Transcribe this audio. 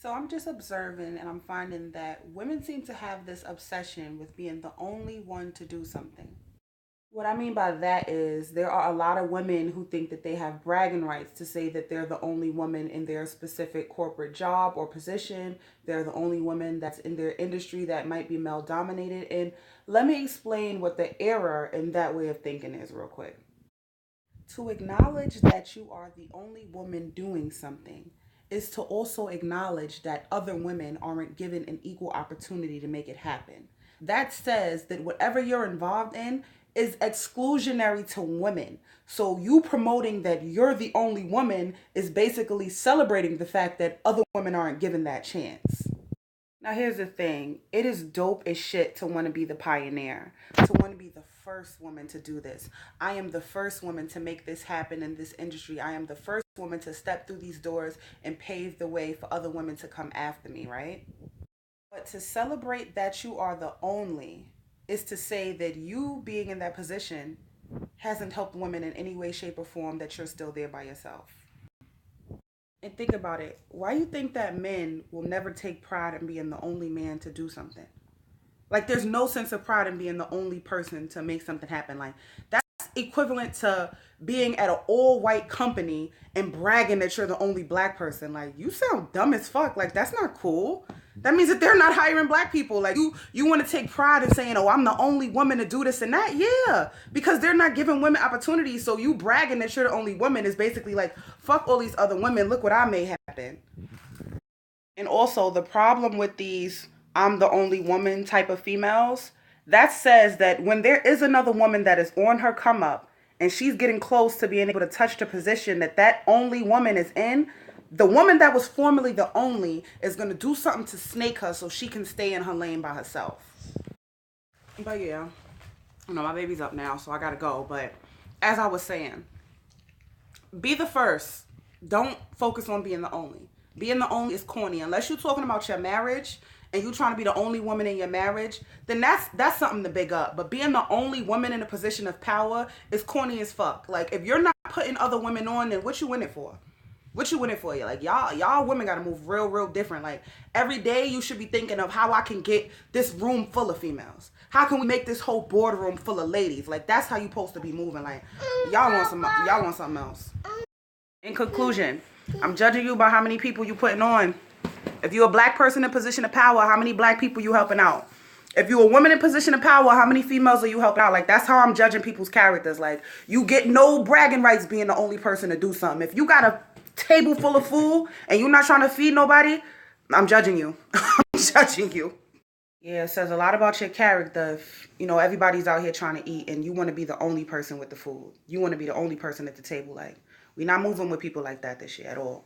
So I'm just observing and I'm finding that women seem to have this obsession with being the only one to do something. What I mean by that is there are a lot of women who think that they have bragging rights to say that they're the only woman in their specific corporate job or position. They're the only woman that's in their industry that might be male dominated. And let me explain what the error in that way of thinking is, real quick. To acknowledge that you are the only woman doing something is to also acknowledge that other women aren't given an equal opportunity to make it happen. That says that whatever you're involved in is exclusionary to women. So you promoting that you're the only woman is basically celebrating the fact that other women aren't given that chance. Now, here's the thing, it is dope as shit to want to be the pioneer, to want to be the first woman to do this. I am the first woman to make this happen in this industry. I am the first woman to step through these doors and pave the way for other women to come after me, right? But to celebrate that you are the only is to say that you being in that position hasn't helped women in any way, shape, or form, that you're still there by yourself. And think about it. Why you think that men will never take pride in being the only man to do something? Like there's no sense of pride in being the only person to make something happen. Like that's equivalent to being at an all white company and bragging that you're the only black person. Like you sound dumb as fuck. Like that's not cool. That means that they're not hiring black people. Like you want to take pride in saying, "Oh, I'm the only woman to do this and that." Yeah, because they're not giving women opportunities. So you bragging that you're the only woman is basically like, "Fuck all these other women. Look what I made happen." And also the problem with these "I'm the only woman" type of females, that says that when there is another woman that is on her come up and she's getting close to being able to touch the position that that only woman is in, the woman that was formerly the only is going to do something to snake her so she can stay in her lane by herself. But yeah, you know, my baby's up now, so I gotta go. But as I was saying, be the first. Don't focus on being the only. Being the only is corny. Unless you're talking about your marriage and you trying to be the only woman in your marriage, then that's something to big up. But being the only woman in a position of power is corny as fuck. Like if you're not putting other women on, then what you in it for? What you in it for? You like y'all women gotta move real different. Like every day you should be thinking of how I can get this room full of females. How can we make this whole boardroom full of ladies? Like that's how you supposed to be moving. Like y'all want something else. In conclusion, I'm judging you by how many people you putting on. If you're a black person in position of power, how many black people you helping out? If you're a woman in position of power, how many females are you helping out? Like, that's how I'm judging people's characters. Like, you get no bragging rights being the only person to do something. If you got a table full of food and you're not trying to feed nobody, I'm judging you. I'm judging you. Yeah, it says a lot about your character if, you know, everybody's out here trying to eat and you want to be the only person with the food. You want to be the only person at the table. Like, we're not moving with people like that this year at all.